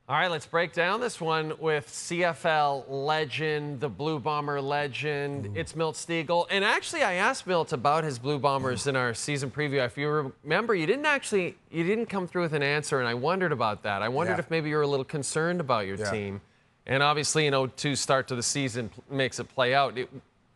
All right, let's break down this one with CFL legend, the Blue Bomber legend. It's Milt Stegall. And actually, I asked Milt about his Blue Bombers in our season preview. If you remember, you didn't come through with an answer, and I wondered about that. I wondered if maybe you were a little concerned about your team. And obviously, 0-2 start to the season makes it play out.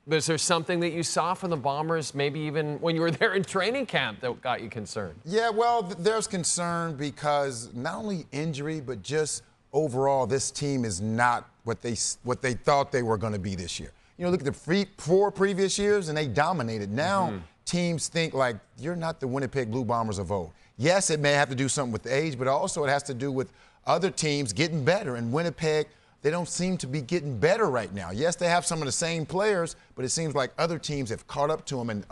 Was there something that you saw from the Bombers, maybe even when you were there in training camp, that got you concerned? Yeah, well, there's concern because not only injury, but just overall, this team is not what they thought they were going to be this year. Look at the 4 previous years, and they dominated. Now, teams think like, you're not the Winnipeg Blue Bombers of old. Yes, it may have to do something with age, but also it has to do with other teams getting better. And Winnipeg, they don't seem to be getting better right now. Yes, they have some of the same players, but it seems like other teams have caught up to them, and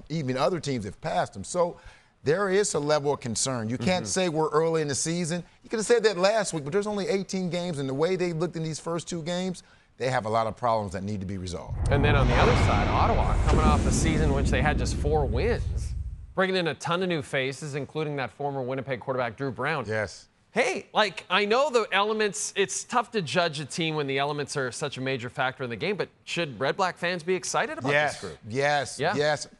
even other teams have passed them. So there is a level of concern. You can't say we're early in the season. You could have said that last week, but there's only 18 games, and the way they looked in these first 2 games, they have a lot of problems that need to be resolved. And then on the other side, Ottawa, coming off a season in which they had just 4 wins, bringing in a ton of new faces, including that former Winnipeg quarterback, Drew Brown. Yes. Hey, I know the elements, it's tough to judge a team when the elements are such a major factor in the game, but should Redblack fans be excited about this group? Yes.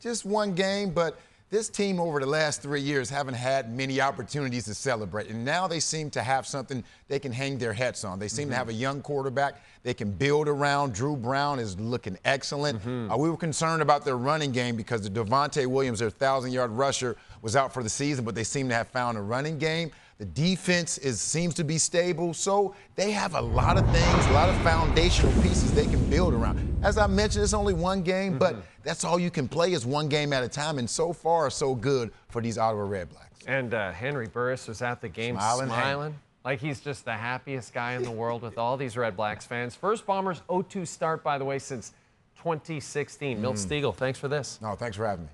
Just one game, but this team over the last 3 years haven't had many opportunities to celebrate, and now they seem to have something they can hang their hats on. They seem to have a young quarterback they can build around. Drew Brown is looking excellent. We were concerned about their running game because the Devontae Williams, their 1,000-yard rusher, was out for the season, but they seem to have found a running game. The defense seems to be stable, so they have a lot of things, a lot of foundational pieces they can build around. As I mentioned, it's only one game, but that's all you can play is one game at a time, and so far, so good for these Ottawa Redblacks. And Henry Burris was at the game smiling like he's just the happiest guy in the world with all these Redblacks fans. First Bombers 0-2 start, by the way, since 2016. Milt Stegall, thanks for this. No, thanks for having me.